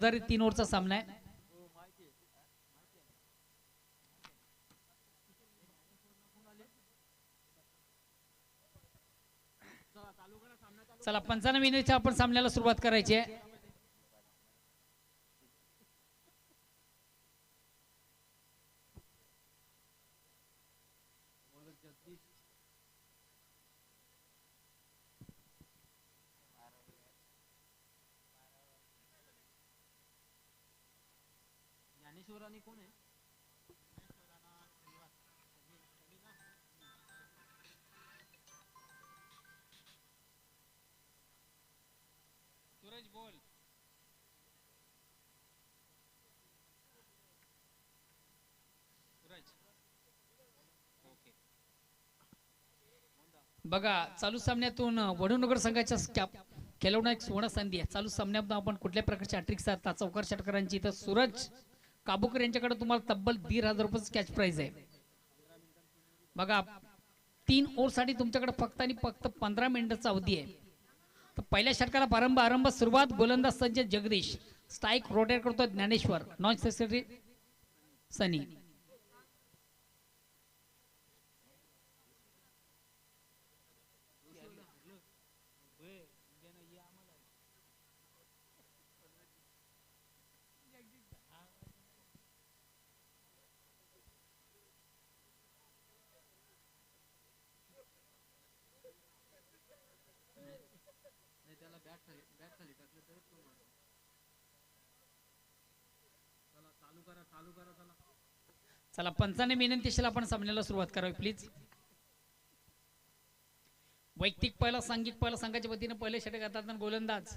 3 ओव्हरचा सामना आहे. चला 95 मिनिटच्या आपण सामन्याला सुरुवात करायची आहे. ज्ञानेश्वर कोण आहे? सूरज बोल. सूरज ओके. बघा चालू सामन्यातून वडूनगर संघाच्या खेळवणं एक सुवर्ण संधी आहे. चालू सामन्यातून आपण कुठल्या प्रकारची हॅट्रिक साधता चौकार षटकारांची, तर सूरज काबूकर यांच्याकडे तुम्हाला तब्बल 1,500 रुपये कॅच प्राइज आहे. बघा 3 ओव्हरसाठी तुमच्याकडे फक्त आणि फक्त 15 मिनिटाचा अवधी आहे. तर पहिल्या षटकाला आरंभ सुरुवात. गोलंदाज संजय जगदीश, स्ट्राईक रोटेट करतो ज्ञानेश्वर, नॉन सेक्रेटरी सनी. त्याला बॅट खाली टाकलं तर तो मारतो. चला चालू करा चला. चला 95 विनंतीशील आपण सामन्याला सुरुवात करावी प्लीज. वैयक्तिक पहिला, सांघिक पहिला संघाच्या वतीने पहिले षटक करतात गोलंदाज,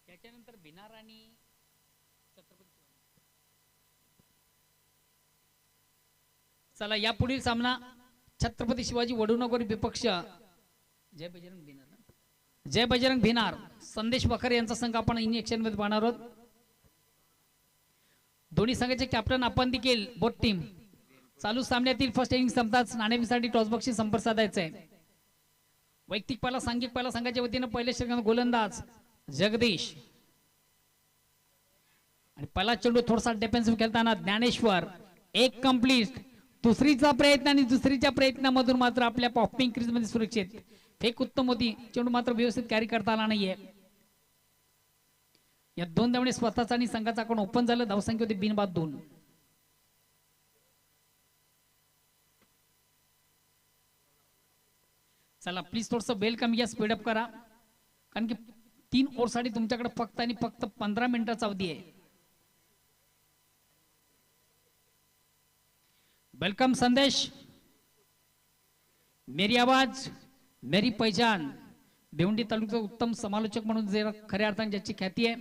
त्याच्यानंतर भिनार आणि छत्रपती. चला यापुढील सामना छत्रपती शिवाजी वडूनगर विपक्ष जय बजरंग भिनार संदेश वखर यांचा संघ आपण इन ऍक्शन मध्ये पाहणार आहोत. दोन्ही संघाचे कॅप्टन आपण देखील बोथ टीम. चालू सामन्यातील फर्स्ट इनिंग संपताच नाणेफेकीसाठी टॉस बॉक्सशी संपर्क साधायचा आहे. वैयक्तिक पहिला, सांघिक पहिला संघाच्या वतीने पहिले षटक गोलंदाज जगदीश आणि पहिला चेंडू थोडासा डिफेन्सिव्ह खेळताना ज्ञानेश्वर. एक कंप्लीट. दुसरीचा प्रयत्न आणि दुसरीच्या प्रयत्नामधून मात्र आपल्या पॉपिंग क्रीज मध्ये सुरक्षित फेक उत्तम होती. चेंडू मात्र व्यवस्थित कॅरी करता आला नाहीये. या 2 धावणे स्वतःचा आणि संघाचा अकाउंट ओपन झालं. धावसंख्या होती बिनबाद 2. चला प्लीज थोडस बेल कमी घ्या, स्पीडअप करा, कारण की 3 ओव्हरसाठी तुमच्याकडे फक्त आणि फक्त 15 मिनिटाचा अवधी आहे. वेलकम संदेश, मेरी आवाज मेरी पहचान. भिवंडी तालुक्याचा उत्तम समालोचक म्हणून जे खऱ्या अर्थाने ज्याची ख्याती आहे,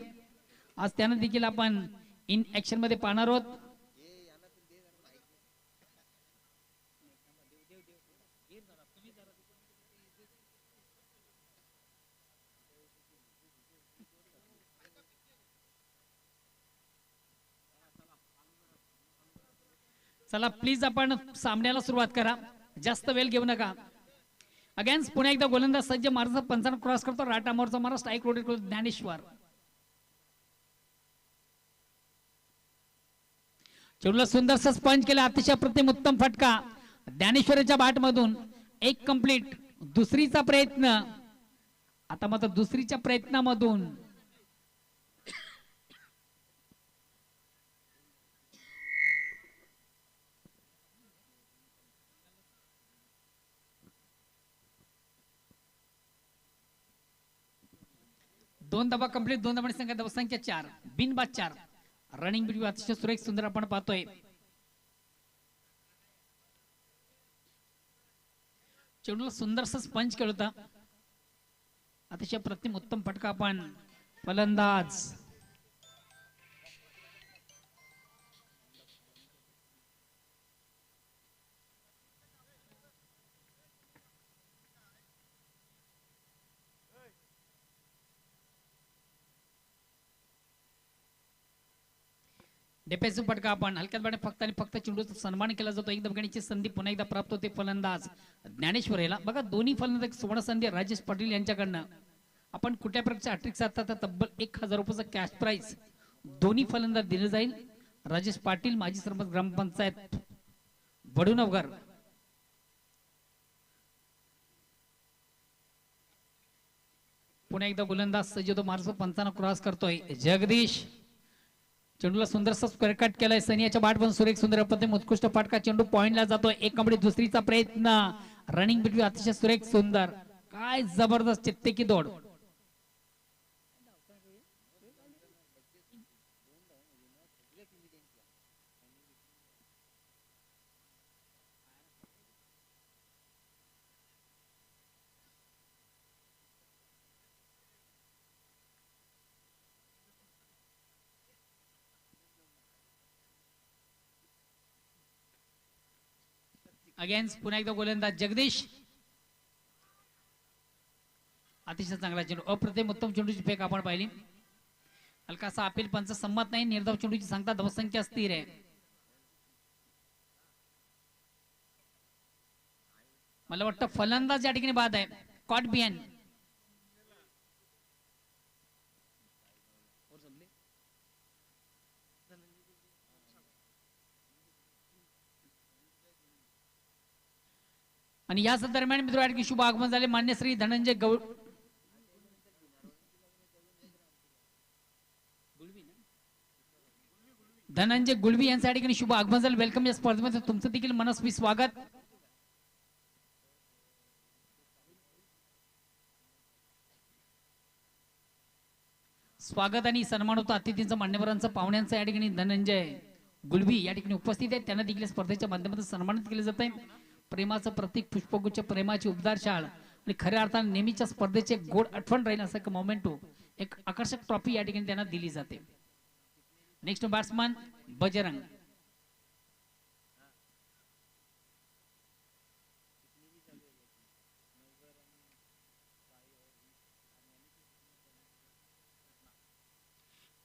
आज त्यानं देखील आपण इन ऍक्शन मध्ये पाहणार आहोत. चला प्लीज आपण सामन्याला सुरुवात करा, जास्त वेळ घेऊ नका. अगेन्स्ट पुन्हा एकदा गोलंदाज सज्ज मारचा 55 क्रॉस करतो. राटा मोरचा मारा स्ट्राईक रोटेट करतो ज्ञानेश्वर. चेंडूला सुंदरसा स्पंज केला, अतिशय प्रतिम उत्तम फटका ज्ञानेश्वरच्या बॅट मधून. एक कंप्लीट. दुसरीचा प्रयत्न, आता मात्र दुसरीच्या प्रयत्नामधून दोन धावा कंप्लीट. 2 धावांची संख्या, धावसंख्या 4, बिनबाद 4. रनिंग बिट अतिशय सुरेख सुंदर आपण पाहतोय. चेंडूला सुंदरसा स्पंज केला होता, अतिशय प्रतिम उत्तम फटका आपण फलंदाज डिफेन्सिव्ह फटका आपण हलक्यात बाणे फक्त आणि फक्त चेंडूचा सन्मान केला जातो. एक दबगणीची संधी पुन्हा एकदा प्राप्त होते फलंदाज ज्ञानेश्वर याला. बघा दोन्ही फलंदाज सुवर्ण संधी राजेश पाटील यांच्याकडनं. आपण कुठल्या प्रकारचे हॅट्रिक साधता तर तब्बल 1000 रुपयाचं कॅश प्राइज दोन्ही फलंदाज दिलं जाईल. राजेश पाटील माजी सरपंच ग्रामपंचायत वडूनगर. पुन्हा एकदा गोलंदाज सज्जतो मारसो पंचांना क्रॉस करतोय जगदीश. चेंडूला सुंदरसा स्क्वेअर कट केलाय सनियाच्या बाट पण सुरेख सुंदर पद्धतीने उत्कृष्ट फाटका चेंडू पॉइंटला जातोय. एक कबड्डी दुसरीचा प्रयत्न रनिंग बिटवी अतिशय सुरेख सुंदर. काय जबरदस्त चित्ते की दौड. अगेन्स्ट पुन्हा एकदा गोलंदाज जगदीश. अतिशय चांगला चेंडू अप्रतिम उत्तम चेंडूची फेक आपण पाहिली. हलकासा अपील पंच संमत नाही. निर्धाव चेंडूची सांगता धावसंख्या स्थिर आहे. मला वाटतं फलंदाज या ठिकाणी बाद आहे. Caught behind. आणि याच दरम्यान मित्र की शुभ आगमन झाले मान्य श्री धनंजय गुळवी यांच्या या ठिकाणी शुभ आगमन झाले. वेलकम या स्पर्धेमध्ये तुमचं देखील मनस्वी स्वागत. स्वागत आणि सन्मान होतं अतिथींचं मान्यवरांचं पाहुण्यांचं या ठिकाणी धनंजय गुळवी या ठिकाणी उपस्थित आहेत. त्यांना देखील स्पर्धेच्या माध्यमातून सन्मानित केले जात आहे. प्रेमाचं प्रतीक पुष्पगुच्छ प्रेमाची उबदार शाळ आणि खऱ्या अर्थाने नेहमीच्या स्पर्धेचे गोड आठवण राहील असं एक मोमेंटो एक आकर्षक ट्रॉफी या ठिकाणी त्यांना दिली जाते. Next batsman Bajrang.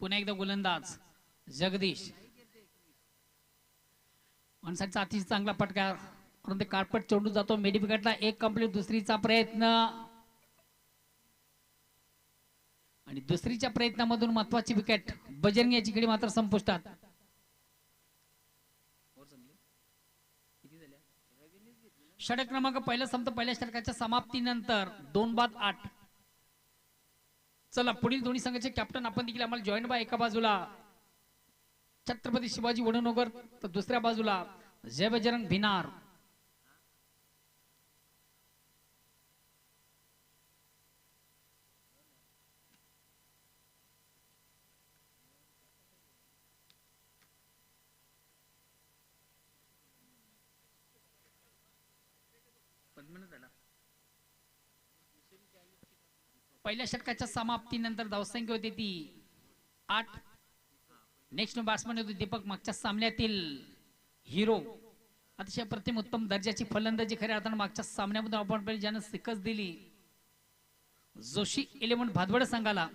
पुन्हा एकदा गोलंदाज जगदीश. माणसाचा अतिशय चांगला फटका परंतु कार्पट चेंडू जातो मिड विकेटला. एक कंप्लीट दुसरीचा प्रयत्न आणि दुसरीच्या प्रयत्नामधून महत्वाची विकेट बजरंग याची खेळी मात्र संपुष्टात. षटक क्रमांक पहिला संपतो. पहिल्या षटकाच्या समाप्तीनंतर 2-8. चला पुढील दोन्ही संघाचे कॅप्टन आपण देखील आम्हाला जॉईन बा. एका बाजूला छत्रपती शिवाजी वडनगर तर दुसऱ्या बाजूला जय बजरंग भिनार. पहिल्या षटकाच्या समाप्तीनंतर धावसंख्या होती ती 8. नेक्स्ट बॅट्समन होते दीपक. मागच्या सामन्यातील हिरो अतिशय प्रतिम उत्तम दर्जाची फलंदाजी खऱ्या अर्थाने मागच्या सामन्यामध्ये आपण पाहिली ज्यानं सिकस दिली जोशी 11 भादवड संघाला.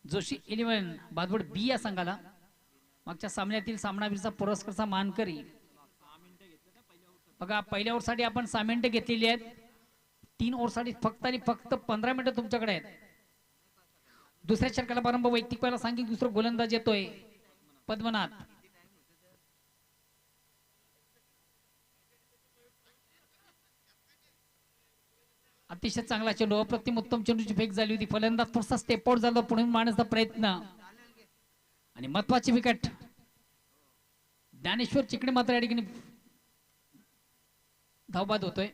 जोशी 11 भादवड बी या संघाला मागच्या सामन्यातील सामनावीरचा पुरस्कारचा मानकरी. बघा पहिल्या ओव्हरसाठी आपण 6 मिनिटं घेतलेली आहेत. 3 ओव्हरसाठी फक्त आणि फक्त 15 मिनिटं तुमच्याकडे आहेत. दुसऱ्या षटकाला प्रारंभ वैयक्तिक पहिला सांगितलं. दुसरा गोलंदाज येतोय पद्मनाथ. अतिशय चांगला चेंडू अप्रतिम उत्तम चेंडूची फेक झाली होती. फलंदाज थोडासा स्टेप आउट झाला. पुढे मारण्याचा प्रयत्न आणि महत्वाची विकेट ज्ञानेश्वर चिकडे मात्र या ठिकाणी धावबाद होतोय.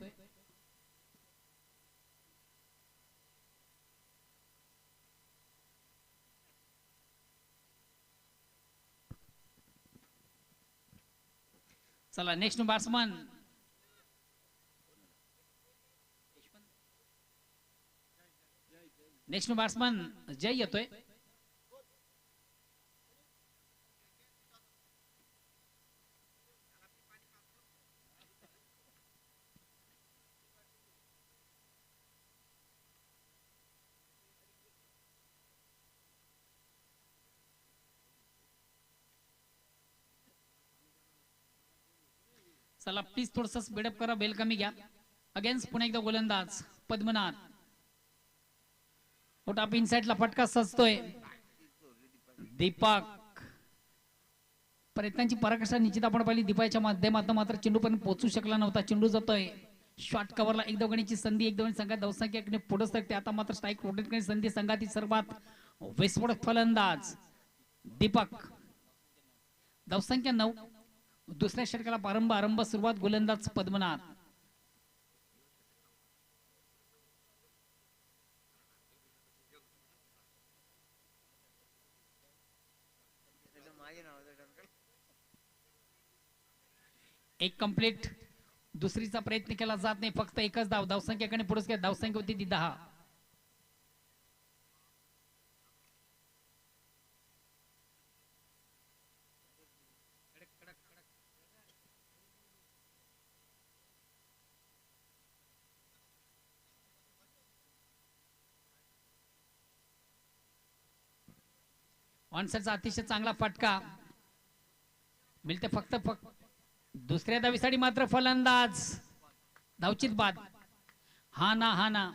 चला नेक्स्ट बॅट्समन जय येतोय. चला प्लीज थोडस स्पीडअप करा. बेल कमी घ्या. अगेन्स्ट पुन्हा एकदा गोलंदाज पद्मनाथ. आउट ऑफ इनसाइडला फटका सजतोय दीपक. प्रयत्नांची पराकाष्ठा निश्चित आपण पाहिली दीपाच्या माध्यमातून, मात्र चेंडू पण पोहोचू शकला नव्हता. चेंडू जातोय शॉर्ट कव्हरला. एक धावगणीची संधी, एक धावगणी संघात धावसंख्या पुढे सरकते. आता मात्र स्ट्राईक रोटेट करण्याची संधी संघातील सर्वात विस्फोटक फलंदाज दीपक. धावसंख्या 9. दुसऱ्या षटकाला आरंभ सुरुवात गोलंदाज पद्मनाथ. एक कंप्लीट. दुसरीचा प्रयत्न केला जात नाही, फक्त एकच धाव. धावसंख्याकडे पुरस्कार, धावसंख्या होती ती 10. ऑनसेटचा अतिशय चांगला फटका मिळते. फक्त दुसऱ्या धावीसाठी मात्र फलंदाज धावचित बाद. हा ना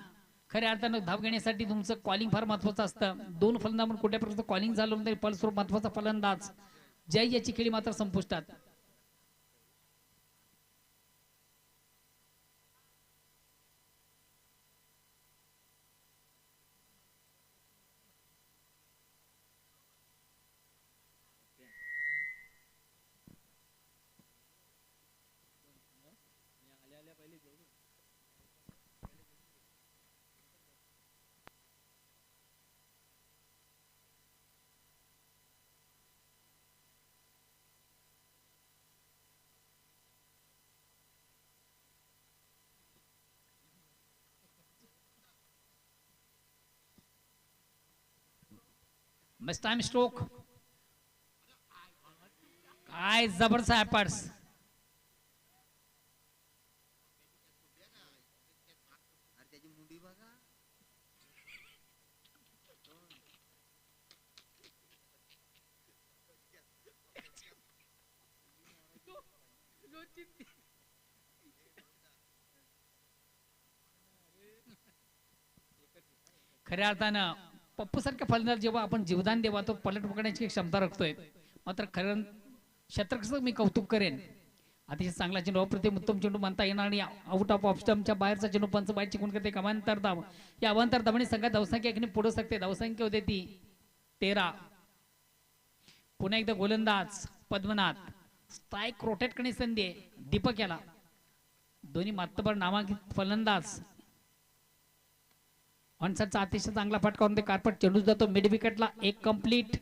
खऱ्या अर्थानं धाव घेण्यासाठी तुमचं कॉलिंग फार महत्वाचं असतं. 2 फलंदाज म्हणून कुठल्या प्रकारचं कॉलिंग झालं तरी फलस्वरूप महत्वाचा फलंदाज जय याची खेळी मात्र संपुष्टात. Miss time stroke. काय जबरदस्त ॲपर्स. खऱ्या अर्थानं पप्पू सारख्या फलंदाज जेव्हा आपण जीवदान देवा तो पलट पकडण्याची क्षमता राखतोय. मात्र खरं क्षेत्ररक्षक मी कौतुक करेन. अतिशय चांगला चेंडू, अप्रतिम उत्तम चेंडू म्हणता येणार आणि आउट ऑफ स्टंपच्या बाहेरचा चेंडू पंच बाहेर चिकून करते. अवांतर धाव. या अवांतर धावाने संघात धावसंख्या एकीने पुढे सकते. धावसंख्या होते ती 13. पुन्हा एकदा गोलंदाज पद्मनाथ. स्ट्राईक रोटेट करण्याची संधी आहे दीपक याला. दोन्ही मातबर नामांकित फलंदाज. ऑनसेटचा अतिशय चांगला फटका होते. कार्पट चेंडू जातो मिड विकेटला. एक कंप्लीट.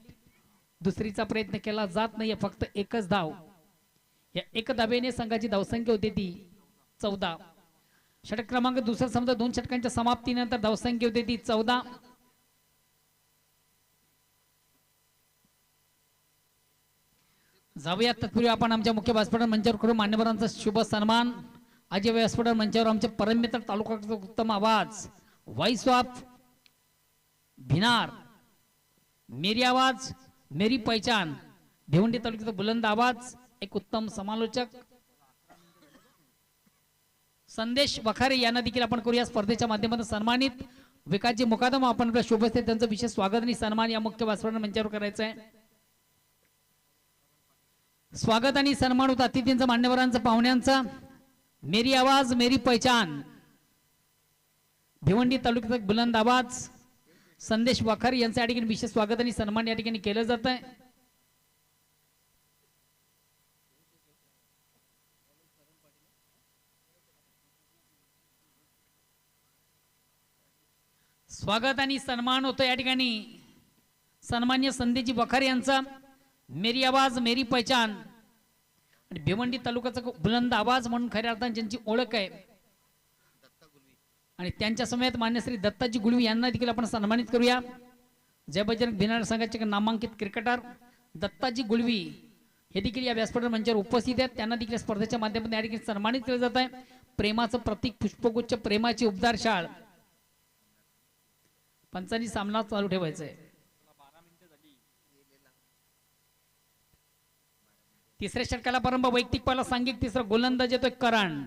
दुसरीचा प्रयत्न केला जात नाहीये, फक्त एकच धाव. या एक धावेने संघाची धावसंख्या होती ती 14. षटक क्रमांक दुसरा समजा 2 षटकांच्या समाप्तीनंतर धावसंख्या होती ती 14. जाऊया तत्पूर्वी आपण आमच्या मुख्य व्यासपीठ मंचावर करून मान्यवरांचा शुभ सन्मान. आज व्यासपीठ मंचावर आमचे परम मित्र तालुका उत्तम आवाज वॉइस ऑफ भिनार, मेरी आवाज मेरी पहचान, भिवंडी तालुक्याचा बुलंद आवाज, एक उत्तम समालोचक संदेश वखारे यांना देखील आपण करूया स्पर्धेच्या माध्यमातून सन्मानित. विकासजी मुकादम आपण आपल्या शुभ असते त्यांचं विशेष स्वागत आणि सन्मान या मुख्य व्यासपीठ मंचावर करायचं आहे. स्वागत आणि सन्मान होता अतिथींचा, मान्यवरांचा, पाहुण्यांचा. मेरी आवाज मेरी पहचान, भिवंडी तालुक्याचा बुलंद आवाज संदेश वखारे यांच्या ठिकाणी विशेष स्वागत आणि सन्मान या ठिकाणी केलं जात आहे. स्वागत आणि सन्मान होतो या ठिकाणी सन्मान्य संदेशजी वखारे यांचा. मेरी आवाज मेरी पहचान आणि भिवंडी तालुक्याचा बुलंद आवाज म्हणून खऱ्या अर्थाने ज्यांची ओळख आहे आणि त्यांच्या समेत मान्य श्री दत्ताजी गुळवी यांना देखील आपण सन्मानित करूया. जय बजरंग भिनार संघाचे नामांकित क्रिकेटर दत्ताजी गुळवी हे देखील या व्यासपीठ मंचावर उपस्थित आहेत. त्यांना देखील स्पर्धेच्या माध्यमातून या ठिकाणी सन्मानित केलं जात आहे. प्रेमाचं प्रतीक पुष्पगुच्छ, प्रेमाची उबदार शाळ. पंचांनी सामना चालू ठेवायचा आहे. तिसऱ्या षटकाला प्रारंभ. वैयक्तिक पाला सांघिक तिसरा गोलंदाज येतोय करण.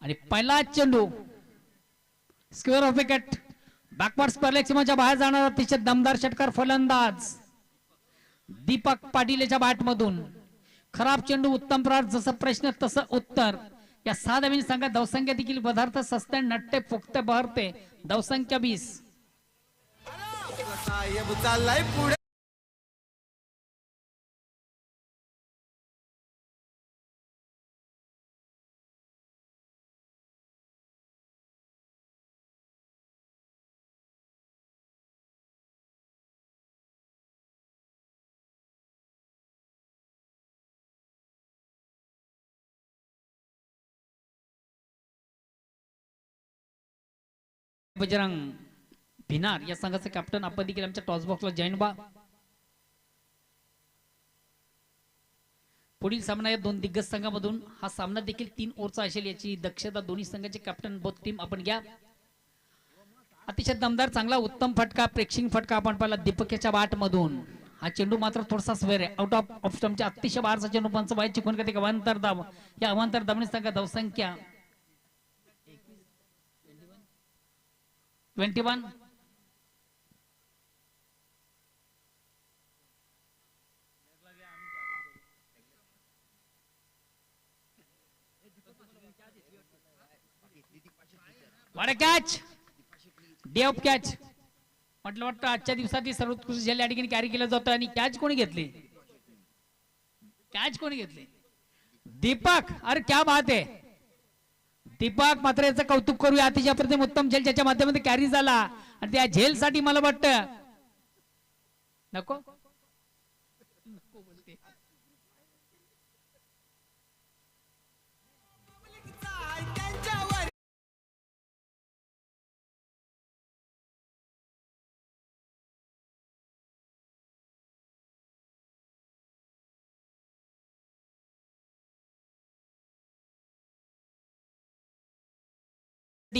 आणि पहिला चेंडू square off wicket backward square सीमाच्या बाहेर जाणारा अतिशय दमदार षटकार फलंदाज दीपक पाटील याच्या बॅट मधून. खराब चेंडू उत्तम प्रहार, जसं प्रश्न तसं उत्तर. या 6 धावांनी संघात धावसंख्या देखील पदार्थ सस्ते नट्टे फुकते बहरते. धावसंख्या 20. बजरंग भिनार या संघाचे कॅप्टन आपण देखील आमच्या टॉस बॉक्सला जॉईन व्हा. पुढील सामना या 2 दिग्गज संघामधून. हा सामना देखील 3 ओव्हरचा असेल याची दक्षता दोन्ही संघाचे कॅप्टन बोथ टीम आपण घ्या. अतिशय दमदार चांगला उत्तम फटका, प्रेक्षिंग फटका आपण पाहिला दीपकच्या बॅट मधून. हा चेंडू मात्र थोडासा स्वेर आहे, आउट ऑफ स्टंपच्या अतिशय बाहेरचा चेंडू पंच बाहेर चिकून करते. अवांतर धाव, या अवांतर धावणे संघात धावसंख्या 21. कॅच, डे ऑफ कॅच म्हटलं वाटतं आजच्या दिवसात सर्वोत्कृष्ट झेल या ठिकाणी कॅरी केलं जातं. आणि कॅच कोणी घेतली? कॅच कोणी घेतली? दीपक. अरे क्या बात आहे दीपक. मात्र याचं कौतुक करूया. अतिशय प्रतिम उत्तम झेल ज्याच्या माध्यमातून कॅरी झाला. आणि त्या झेल साठी मला वाटतं नको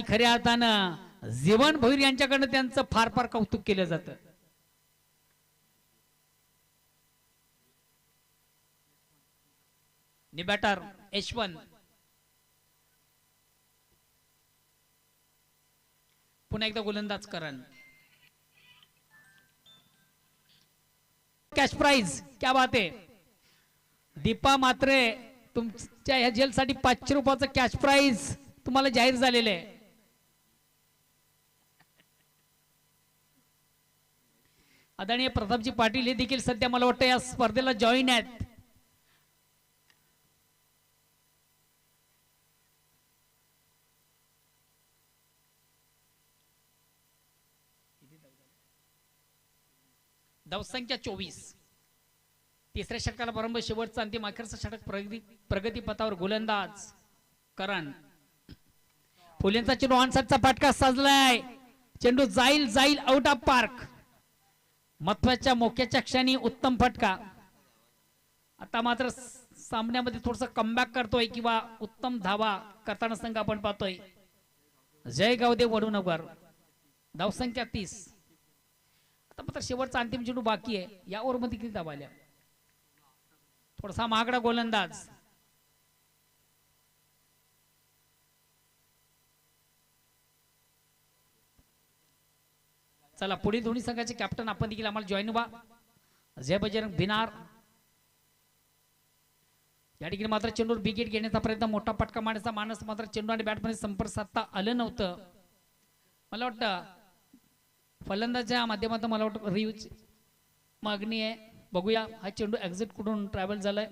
खऱ्या अर्थानं जीवन भोईर यांच्याकडनं त्यांचं फार फार कौतुक केलं जातं. बॅटर यशवंत. पुन्हा एकदा गोलंदाज करण. कॅश प्राइज, क्या बात आहे. दीपा मात्रे तुमच्या ह्या जेल साठी 500 रुपयाचं कॅश प्राइज तुम्हाला जाहीर झालेलं आहे. आदरणीय प्रतापजी पाटील हे देखील सध्या मला वाटतं या स्पर्धेला जॉईन आहेत. धावसंख्या 24. तिसऱ्या षटकाला प्रारंभ, शेवटचा अंतिम अखेरचा षटक प्रगती पथावर गोलंदाज करण. फुलेंचा चेंडू ऑनसाइडचा फटका सजलाय. चेंडू जाईल जाईल आउट ऑफ पार्क. महत्वाच्या मोक्याच्या क्षणी उत्तम फटका. आता मात्र सामन्यामध्ये थोडस कमबॅक करतोय किंवा उत्तम धावा करताना संघ आपण पाहतोय. जय गावदेव वडूनगर. धावसंख्या 30. आता मात्र शेवटचा अंतिम चेंडू बाकी आहे. या ओव्हर मध्ये किती धावा आल्या? थोडासा महागडा गोलंदाज. चला पुढील दोन्ही संघाचे कॅप्टन आपण देखील आम्हाला जॉईन व्हा. जय बजरंग भिनार. या ठिकाणी मात्र चेंडूवर विकेट घेण्याचा प्रयत्न, मोठा फटका मारण्याचा मानस, मात्र चेंडू आणि बॅटमध्ये संपर्क साधता आलं नव्हतं. मला वाटतं फलंदाच्या माध्यमातून मला वाटतं रिव्ह्यूच मागणी आहे. बघूया हा चेंडू एक्झिट कुठून ट्रॅव्हल झालाय.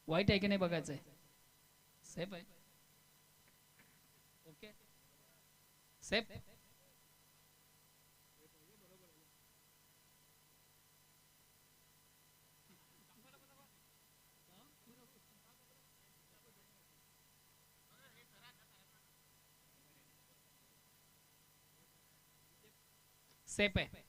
वाईट आहे की नाही बघायचंय. सेफ आहे. Okay safe. सेफ आहे.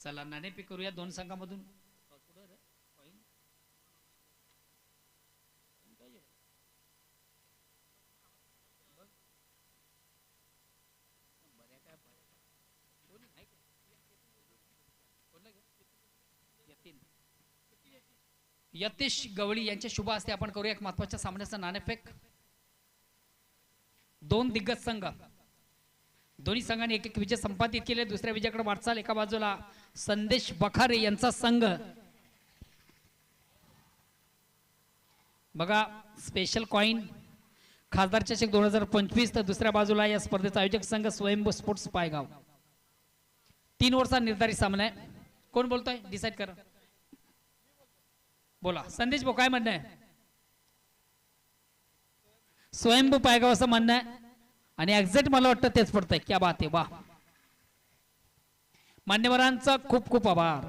चला नाणेफेक करूया दोन संघामधून. यतीश गवळी यांच्या शुभ हस्ते आपण करूया एक महत्वाच्या सामन्याचा नाणेफेक. दोन दिग्गज संघ, दोन्ही संघांनी एक एक विजय संपादित केले. दुसऱ्या विजयाकडे वाटचाल. एका बाजूला संदेश बखारे यांचा संघ, बघा स्पेशल कॉइन खासदार चषक 2025. तर दुसऱ्या बाजूला या स्पर्धेचा आयोजक संघ स्वयंभू स्पोर्ट्स पायगाव. 3 ओव्हरचा निर्धारित सामना आहे. कोण बोलतोय डिसाईड करा. बोला संदेश भाऊ, काय म्हणणं आहे? स्वयंभू पायगाव असं म्हणणं आहे आणि एक्झॅक्ट मला वाटतं तेच पडतंय. क्या बात आहे, वा. मान्यवरांचा खूप खूप आभार.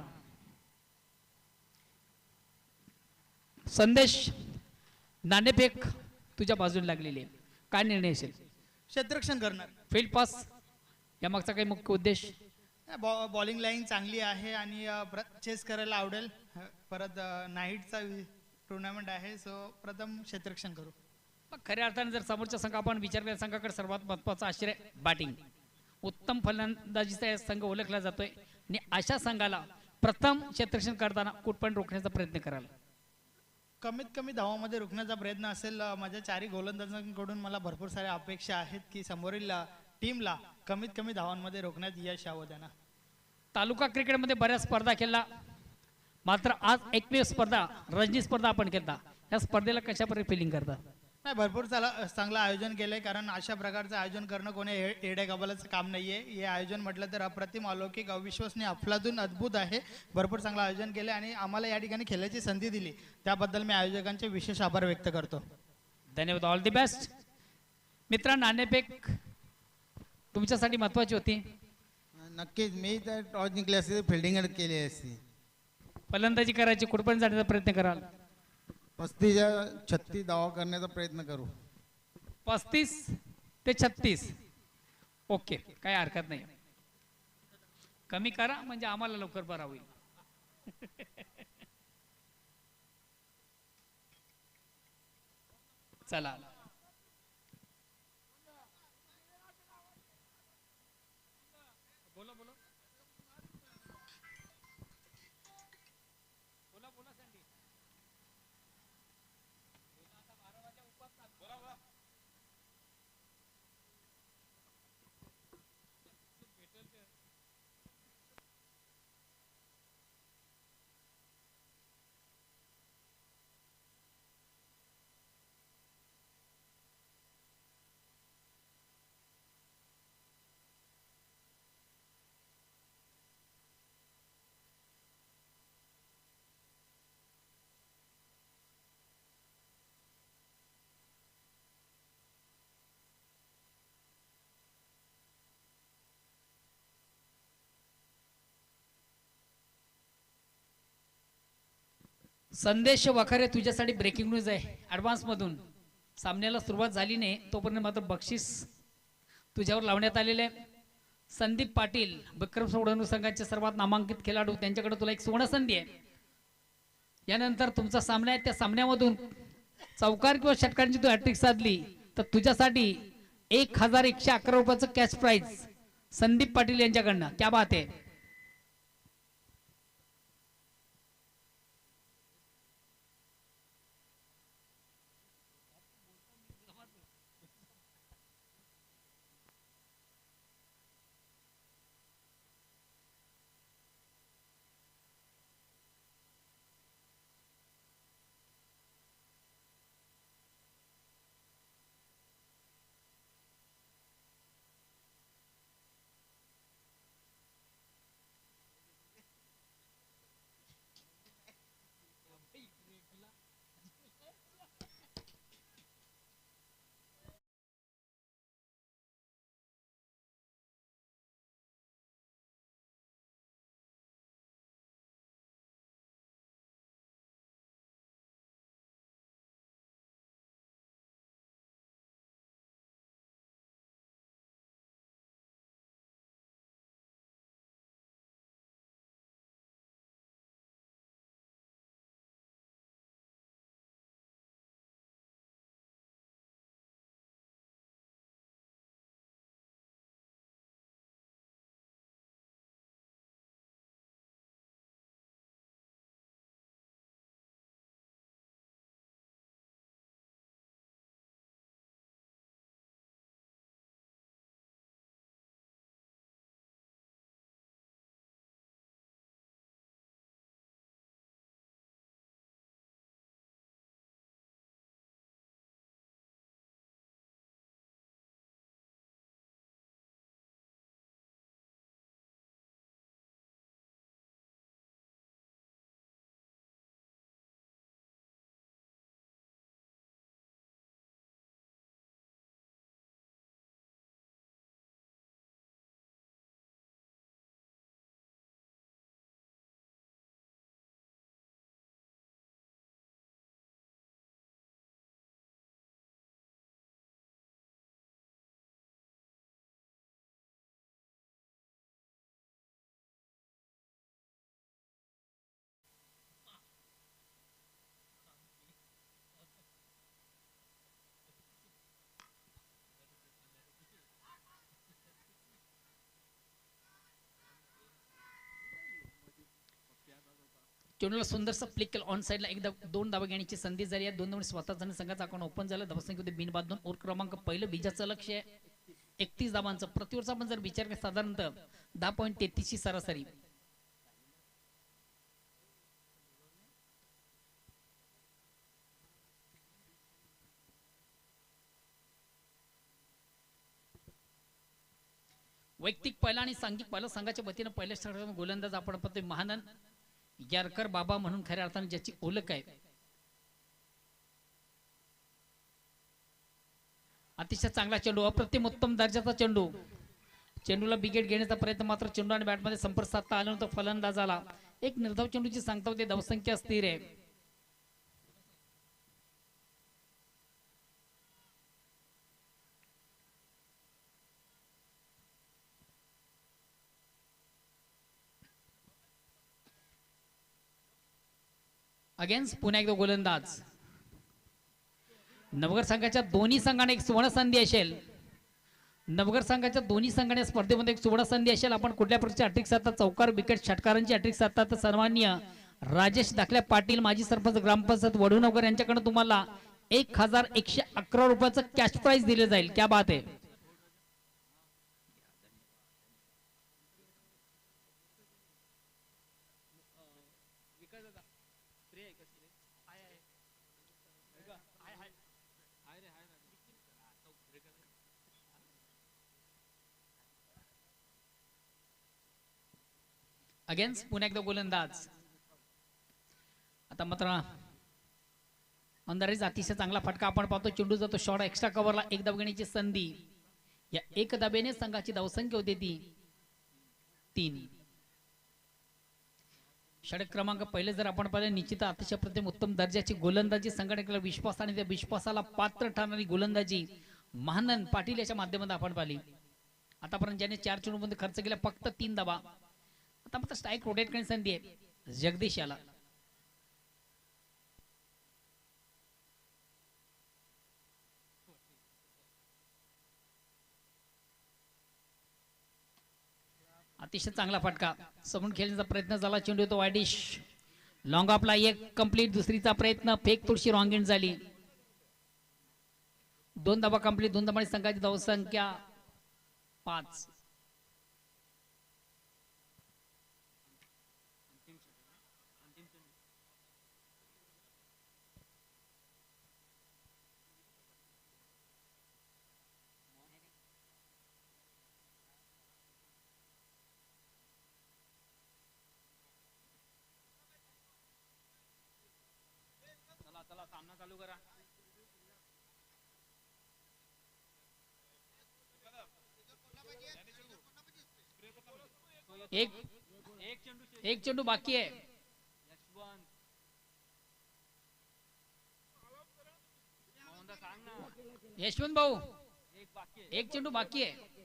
संदेश, नाणेफेक तुझ्या बाजूने लागलेली आहे, काय निर्णय असेल? क्षेत्ररक्षण करणार. फील्ड पास या मागचा काही मुख्य उद्देश? बॉलिंग लाईन चांगली आहे आणि चेस करायला आवडेल. परत नाईटचा टुर्नामेंट आहे, सो प्रथम क्षेत्ररक्षण करू. मग खऱ्या अर्थाने जर समोरच्या संघ आपण विचार केला, संघाकडे सर्वात महत्वाचं आश्रय बॅटिंग, उत्तम फलंदाजीचा संघ ओळखला जातोय आणि अशा संघाला प्रथम क्षेत्ररक्षण करताना कुठपण रोखण्याचा प्रयत्न कराल. कमीत कमी धावामध्ये रोखण्याचा प्रयत्न असेल. माझ्या चारही गोलंदाजांकडून मला भरपूर साऱ्या अपेक्षा आहेत की समोरील टीमला कमीत कमी धावांमध्ये रोखण्यात यश यावं त्यांना. तालुका क्रिकेटमध्ये बऱ्याच स्पर्धा केल्या, मात्र आज एकमेव स्पर्धा रणजी स्पर्धा आपण केला. या स्पर्धेला कशा प्रकारे फिलिंग करता? नाही, भरपूर चांगलं आयोजन केलंय. कारण अशा प्रकारचं आयोजन करणं कोणी येड्या गबालाचं काम नाहीये. हे आयोजन म्हटलं तर अप्रतिम, अलौकिक, अविश्वसनीय, अफलातून अद्भुत आहे. भरपूर चांगलं आयोजन केलं आणि आम्हाला या ठिकाणी खेळायची संधी दिली, त्याबद्दल मी आयोजकांचे विशेष आभार व्यक्त करतो. धन्यवाद, ऑल दी बेस्ट. मित्रांनो, नाणेफेक तुमच्यासाठी महत्वाची होती. नक्कीच मी तर टॉस जिंकली असती, फिल्डिंग केली असती. फलंदाजी करायची, कुठपण जाण्याचा प्रयत्न कराल. 35 या 36 धावा करण्याचा प्रयत्न करू. 35 ते 36, ओके, काही हरकत नाही. कमी करा म्हणजे आम्हाला लवकर बरा होईल. चला, बोला बोला बोला बोला सँडी. संदेश वखारे, तुझ्यासाठी ब्रेकिंग न्यूज आहे. ॲडव्हान्स मधून सामन्याला सुरुवात झाली नाही तोपर्यंत मात्र बक्षीस तुझ्यावर लावण्यात आलेले आहे. संदीप पाटील, विक्रम सोडवणूक संघाचे सर्वात नामांकित खेळाडू, त्यांच्याकडे तुला एक सुवर्ण संधी आहे. यानंतर तुमचा सामना आहे, त्या सामन्यामधून चौकार किंवा षटकारांची तू हॅट्रिक साधली तर तुझ्यासाठी 1111 रुपयाचं कॅश प्राइज संदीप पाटील यांच्याकडनं. क्या बात आहे. चेंडूला सुंदरसा फ्लिक केलं ऑन साईडला एकदा 2 धावा घेण्याची संधी झाली आहे. 2 धावांनी स्वतःचा संघाचा अकाउंट ओपन झालं. धावसंख्येमध्ये बिनबाद 2 ओव्हर क्रमांक पहिलं बीजाचं लक्ष आहे 31 धावांचं. प्रतिवर्ष आपण जर विचार केला साधारणतः 10.33 ची सरासरी. वैयक्तिक पहिला आणि सांघिक पहिला संघाच्या वतीनं पहिल्या षटकात गोलंदाज आपण पाहतोय महानंद यारकर बाबा म्हणून खऱ्या अर्थाने ज्याची ओळख आहे. अतिशय चांगला चेंडू अप्रतिम उत्तम दर्जाचा चेंडू. चेंडूला बिगेट घेण्याचा प्रयत्न मात्र चेंडू आणि बॅटमध्ये संपर्क साधता आला नव्हता फलंदाजाला. एक निर्धाव चेंडूची सांगता होते धावसंख्या स्थिर आहे. अगेन्स्ट पुन्हा एकदा गोलंदाज. नवगर संघाच्या दोन्ही संघाने एक सुवर्ण संधी असेल. नवगर संघाच्या दोन्ही संघाने स्पर्धेमध्ये एक सुवर्ण संधी असेल. आपण कुठल्या प्रकारची हॅट्रिक साधतात चौकार विकेट षटकारांची हॅट्रिक साधतात तर सन्माननीय राजेश दाखल्या पाटील माजी सरपंच ग्रामपंचायत वडूनगर यांच्याकडे तुम्हाला 1111 रुपयाचं कॅश प्राइज दिले जाईल. क्या बात आहे. अगेन्स्ट पुन्हा एकदा गोलंदाज. आता मात्र अंधारीच अतिशय चांगला फटका आपण पाहतो. चेंडू जातो शॉर्ट एक्स्ट्रा कव्हरला. एक धाव घेण्याची संधी. या एक धाब्याने संघाची धावसंख्या होती ती 3. षटक क्रमांक पहिले जर आपण पाहिले निश्चित अतिशय प्रतिम उत्तम दर्जाची गोलंदाजी संघटनेला विश्वास आणि त्या विश्वासाला पात्र ठरणारी गोलंदाजी महानंद पाटील याच्या माध्यमातून आपण पाहिली. आतापर्यंत ज्याने 4 चेंडूमध्ये खर्च केला फक्त 3 धावा. आता मात्र स्ट्राईक रोटेट करण्याची संधी आहे जगदीश याला. अतिशय चांगला फटका समोर खेळण्याचा प्रयत्न झाला. चेंडू तो वायडिश लॉंग ऑफला एक कंप्लीट. दुसरीचा प्रयत्न फेक थोडीशी रॉंग एंड झाली. 2 धावा कंप्लीट. 2 धावांनी संघाची धावसंख्या 5. चला सामना चालू करा. एक चेंडू बाकी आहे. यशवंत मोहनदा सांग ना. यशवंत भाऊ एक बाकी आहे. एक चेंडू बाकी आहे.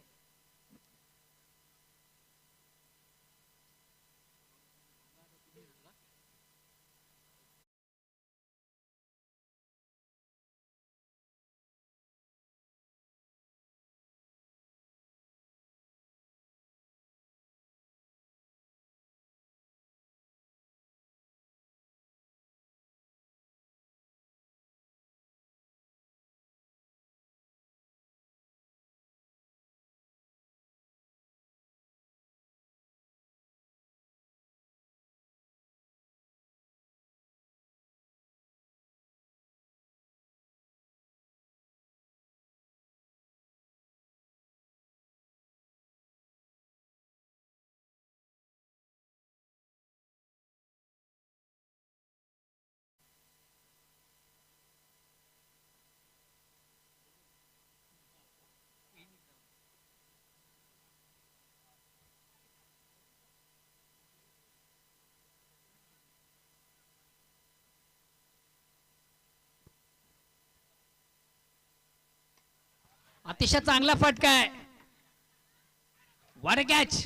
अतिशय चांगला फटका आहे. वार कॅच.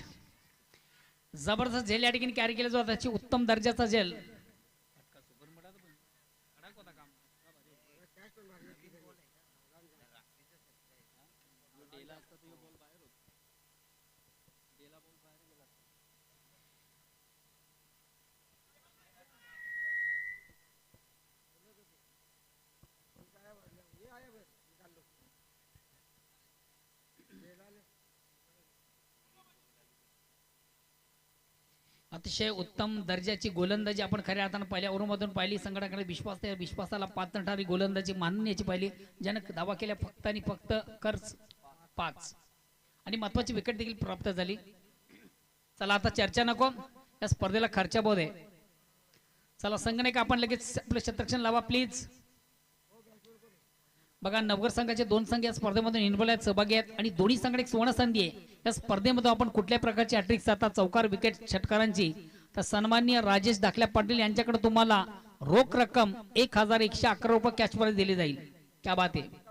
जबरदस्त झेल या ठिकाणी कॅरी केला जातो. त्याची उत्तम दर्जाचा झेल. अतिशय उत्तम दर्जाची गोलंदाजी आपण खऱ्या अर्थानं पहिल्या ओव्हरमधून पाहिली. संघाकडे विश्वास, त्या विश्वासाला पात्र ठरणारी गोलंदाजी मानण्याची पाहिली, ज्यानं दावा केल्या फक्त आणि फक्त कर्ज 5 आणि महत्वाची विकेट देखील प्राप्त झाली. चला आता चर्चा नको, या स्पर्धेला खर्चाबोध आहे. चला संघ नाही का आपण लगेच आपलं शतरक्षण लावा प्लीज. बघा नवगर संघाचे 2 संघ या स्पर्धेमधून इन्व्हॉल्व आहेत, सहभागी आहेत आणि दोन्ही संघात एक सुवर्ण संधी आहे. या स्पर्धेमध्ये आपण कुठल्या प्रकारची हॅट्रिक साधता, चौकार, विकेट षटकारांची, तर सन्माननीय राजेश दाखल्या पाटील यांच्याकडे तुम्हाला रोख रक्कम 1111 रुपये कॅश प्राइज दिली जाईल. क्या बात आहे.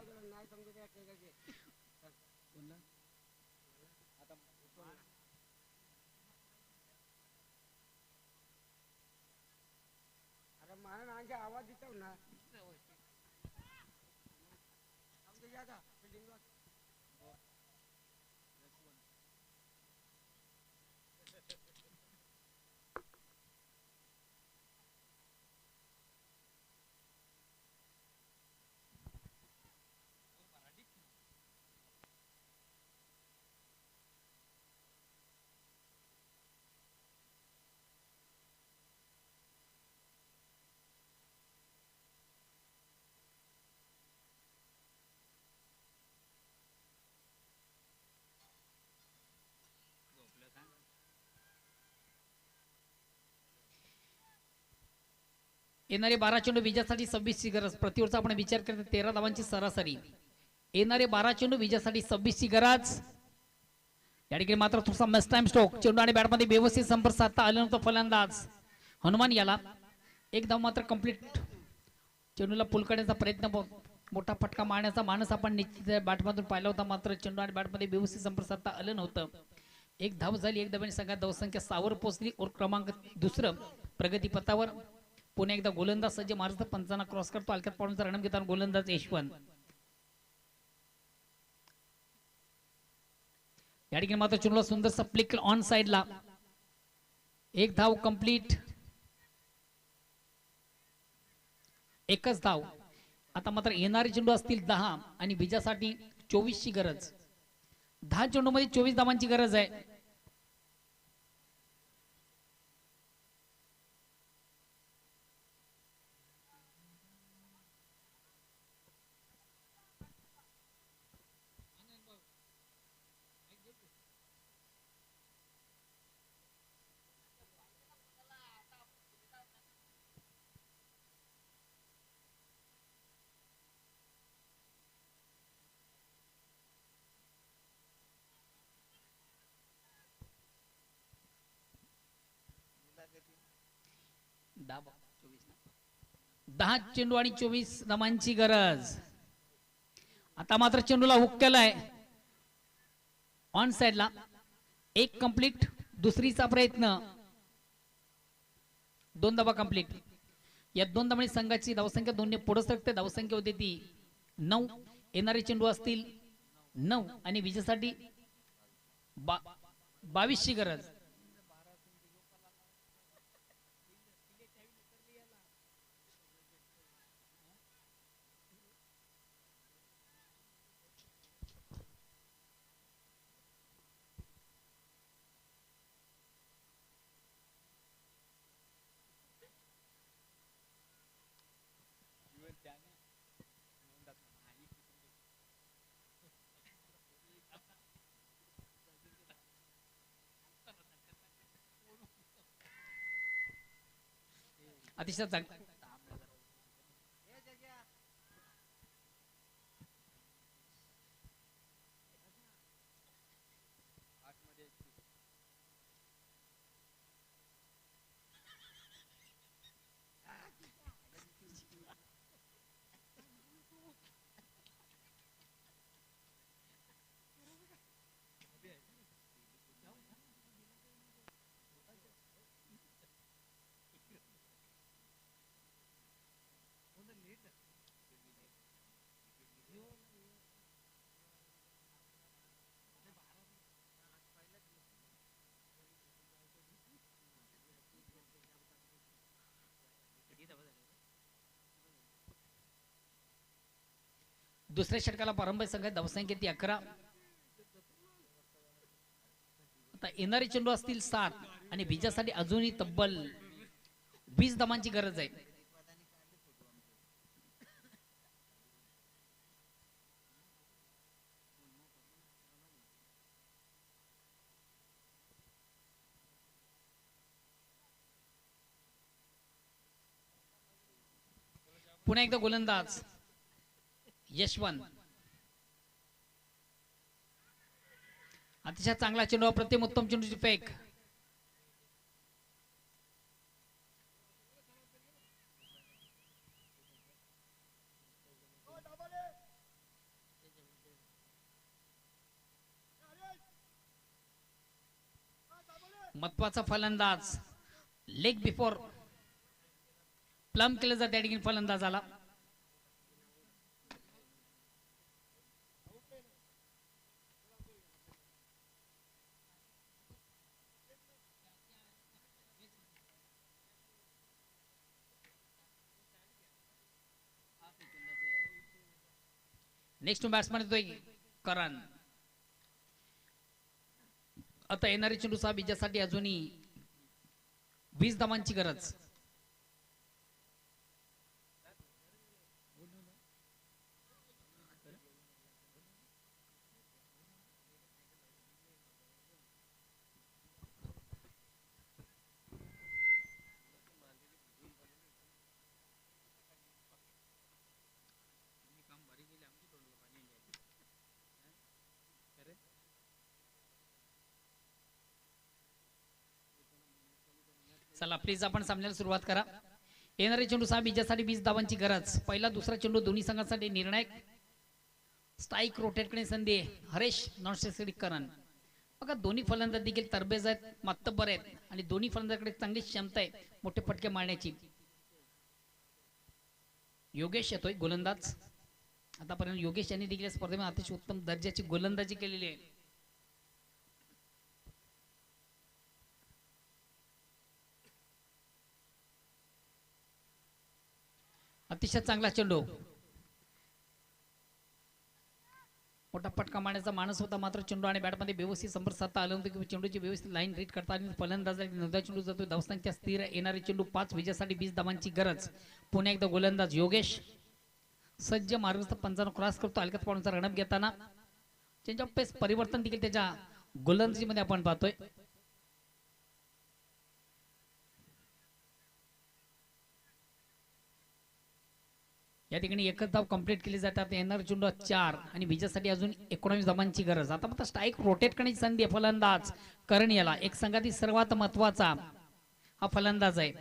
येणारे 12 चेंडू विजयासाठी 26 ची गरज. प्रतिवरचा आपण विचार करतो 13 धावांची सरासरी. येणारे 12 चेंडू विजयासाठी 26 ची गरज. या ठिकाणी मात्र थोडासा मस्ट टाइम स्ट्रोक, चेंडू आणि बॅट मध्ये व्यवस्थित संपर्क साधता आला नव्हता फलंदाज हनुमान याला. एक धाव मात्र कंप्लीट. चेंडूला पुल करण्याचा प्रयत्न, मोठा फटका मारण्याचा मानस आपण निश्चित बॅटमधून पाहिला होता, मात्र चेंडू आणि बॅट मध्ये व्यवस्थित संपर्क साधता आलं नव्हतं. एक धाव झाली, एक धावाने संघात धावसंख्या 6 वर पोहोचली. और क्रमांक 2 प्रगती पथावर. पुन्हा एकदा गोलंदाज सज्ज महाराष्ट्र पंचांना क्रॉस करतो, हलक्यात पाडून रणम घेताना गोलंदाज यशवंत. या ठिकाणी मात्र चुनला सुंदर फ्लिक ऑन साइडला. एक धाव कंप्लीट, एकच धाव. आता मात्र येणारे चेंडू असतील 10 आणि विजयासाठी 24 ची गरज. 10 चेंडू मध्ये 24 धावांची गरज आहे. दहा चेंडू आणि 24 धावांची गरज. आता मात्र चेंडूला हुक केलाय ऑन साइडला. एक कंप्लीट, दुसरीचा प्रयत्न, 2 धावा कंप्लीट. या 2 धावांनी संघाची धावसंख्या 2 ने पुढे सरकते. धावसंख्या होती ती 9. येणारे चेंडू असतील 9 आणि विजयासाठी 22 ची गरज. अतिशय दुसऱ्या षटकाला प्रारंभ संघात धावसंख्या ती 11. आता येणारे चेंडू असतील 7 आणि विजयासाठी अजूनही तब्बल 20 धावांची गरज आहे. पुन्हा एकदा गोलंदाज यशवंत. अतिशय चांगला चेंडू, अप्रतिम उत्तम चेंडूची फेक. महत्वाचा फलंदाज लेग बिफोर प्लम केलं जातं त्या ठिकाणी फलंदाजाला. नेक्स्ट बॅट्समॅन येतोय करण. आता येणारी चेंडू साहेब विजयासाठी अजूनही 20 धावांची गरज. चला प्लीज आपण सामन्याला सुरुवात करा. येणारे चेंडू साहेब विजयासाठी 20 धावांची गरज. पहिला दुसरा चेंडू दोन्ही संघांसाठी निर्णायक. स्ट्राईक रोटेट करणे संधी हरेश नॉनस्टेसरी करण. बघा दोन्ही फलंदाज देखील तरबेज आहेत, मातब्बर आहेत आणि दोन्ही फलंदाजाकडे चांगली क्षमता आहे मोठे फटके मारण्याची. योगेश येतोय गोलंदाज. आतापर्यंत योगेश यांनी देखील स्पर्धेमध्ये अतिशय उत्तम दर्जाची गोलंदाजी केलेली आहे. अतिशय चांगला चेंडू, मोठा फटका मारण्याचा माणूस होता, मात्र चेंडू आणि बॅटमध्ये व्यवस्थित संपर्क साधता आलं होतं की चेंडूची व्यवस्थित लाईन रीड करता आणि फलंदाजाला नवदा चेंडू जातो धावसंख्या स्थिर. येणारे चेंडू 5 विजयासाठी 20 धावांची गरज. पुन्हा एकदा गोलंदाज योगेश सज्ज मार्गस्थ पंचांना क्रॉस करतो हलक्यात पाडूनचा रणप घेताना. चेंज पेस परिवर्तन देखील त्याच्या गोलंदाजीमध्ये आपण पाहतोय. या ठिकाणी एकच धाव कंप्लीट केली जातात. येणार चेंडू 4 आणि विजयासाठी अजून 19 धावांची गरज. आता मात्र स्ट्राईक रोटेट करण्याची संधी आहे फलंदाज करण याला. एक संघातील सर्वात महत्वाचा हा फलंदाज आहे.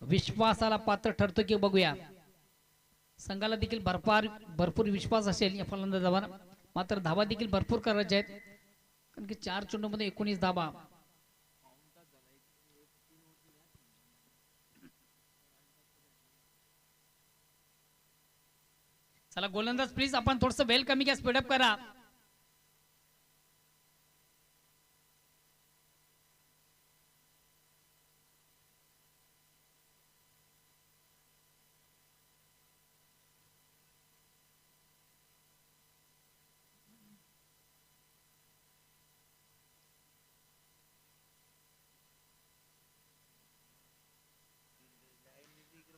विश्वासाला पात्र ठरतो की बघूया. संघाला देखील भरपूर विश्वास असेल या फलंदाजावर, मात्र धावा देखील भरपूर करायच्या आहेत कारण की 4 चेंडूमध्ये 19 धावा. चला गोलंदाज प्लीज आपण थोडस वेल कमी घ्या, स्पीडअप करा.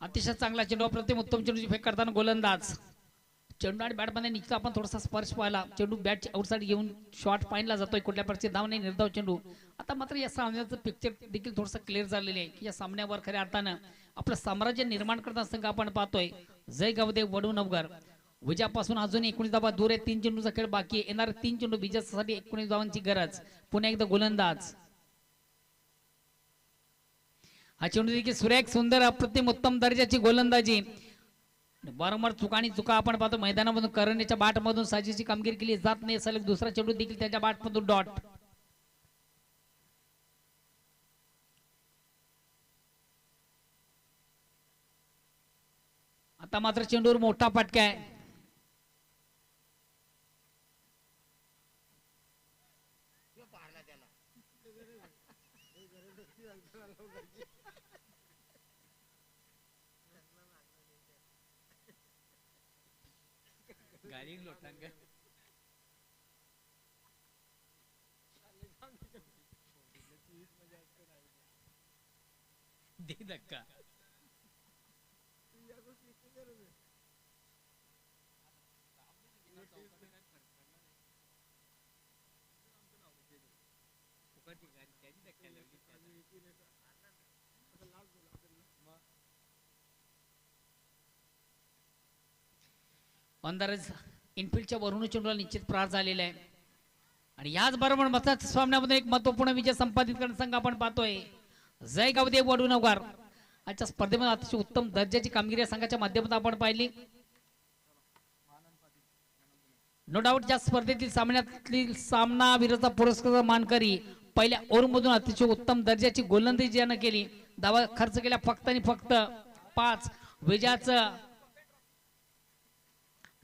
अतिशय चांगला चेंडू, प्रतिम उत्तम चेंडूची फेक करताना गोलंदाज. चेंडू आणि बॅटमध्ये निश्चित आपण थोडासा स्पर्श पाहिला. चेंडू बॅट आउटसाइड घेऊन शॉट पाईनला जातोय. कुठल्या प्रकारचे धाव नाही, निर्धाव चेंडू. आता मात्र या सामन्याचं पिक्चर देखील थोडंसं क्लिअर झालेलं आहे की या सामन्यावर खऱ्या अर्थानं आपलं साम्राज्य निर्माण करताना संघ आपण पाहतोय. जय गावदेव वडूनवगर विजयापासून अजून 19 धावा दूर आहे. 3 चेंडूचा खेळ बाकी आहे. येणार 3 चेंडू विजयासाठी 19 धावांची गरज. पुन्हा एकदा गोलंदाज. हा चेंडू देखील सुरेख सुंदर अप्रतिम उत्तम दर्जाची गोलंदाजी. वारंवार चुका आपण पाहतो मैदानामधून. करण्याच्या बाटमधून साजेची कामगिरी केली जात नाही. सलग दुसरा चेंडू देखील त्याच्या बाटमधून डॉट. आता मात्र चेंडूवर मोठा फटका आहे. गाडी लोटांग दे धक्का. अंधारच इनफिल्डच्या वरून चेंडूला निश्चित प्रार झालेला आहे आणि याच बरोबर मतात सामन्यामध्ये एक महत्वपूर्ण विजय संपादित करण्याचा संघ आपण पाहतोय जय गावदेव वडूनगार. आजच्या स्पर्धेमध्ये अतिशय उत्तम दर्जाची कामगिरी या संघाच्या माध्यमातून आपण पाहिली. नो डाऊट या स्पर्धेतील सामन्यातील सामनावीराचा पुरस्कार मानकरी पहिल्या ओव्हरमधून अतिशय उत्तम दर्जाची गोलंदाजी ज्यानं केली. धावा खर्च केल्या फक्त आणि फक्त 5. विजयाचं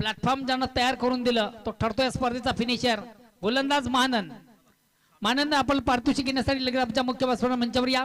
प्लॅटफॉर्म ज्यानं तयार करून दिलं तो ठरतोय स्पर्धेचा फिनिशर गोलंदाज मानन. मानन आपण पारितोषिक घेण्यासाठी लगेच आमच्या मुख्य व्यासपीठावर मंचावर या.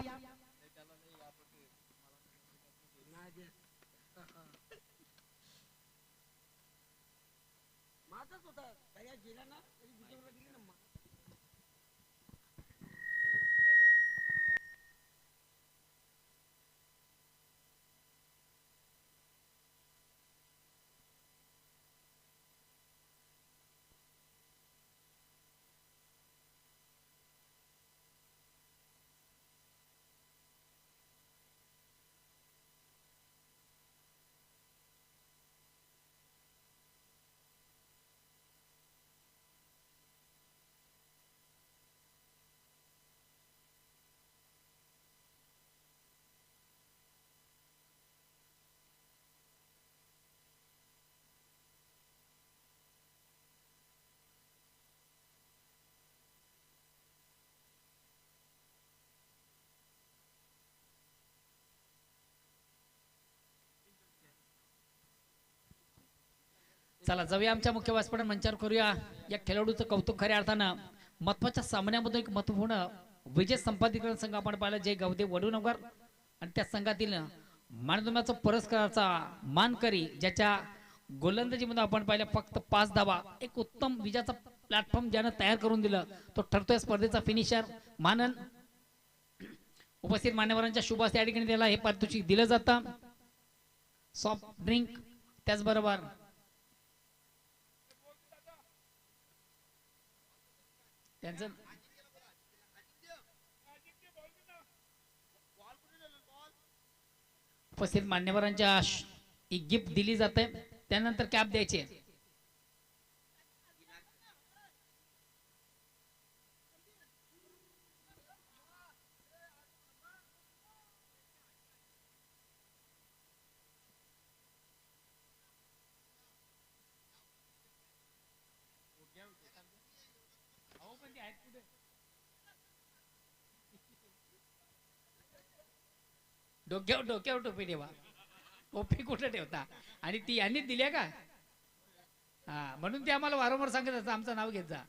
चला जाऊया आमच्या मुख्य व्यासपीठावर मंचावर करूया या खेळाडूचं कौतुक खऱ्या अर्थानं महत्वाच्या सामन्यामधून एक महत्वपूर्ण विजय संपादित करण्याचा संघ आपण पाहिला जय गावदेव वडूनगर आणि त्या संघातील मानधनाचा पुरस्काराचा मानकरी ज्याच्या गोलंदाजीमध्ये आपण पाहिलं फक्त 5 धावा. एक उत्तम विजयाचा प्लॅटफॉर्म ज्यानं तयार करून दिलं तो ठरतोय स्पर्धेचा फिनिशर मानन. उपस्थित मान्यवरांच्या शुभ हस्ते या ठिकाणी त्याला हे पारितोषिक दिलं जातं. सॉफ्ट ड्रिंक त्याचबरोबर त्यांचं उपस्थित मान्यवरांच्या एक गिफ्ट दिली जाते त्यानंतर कॅप द्यायचे. डोक्यावर टोपी ठेवा. टोपी कुठे ठेवता आणि ती यांनी दिल्या का? हा म्हणून ते आम्हाला वारंवार सांगत असतं आमचं नाव घेत जा.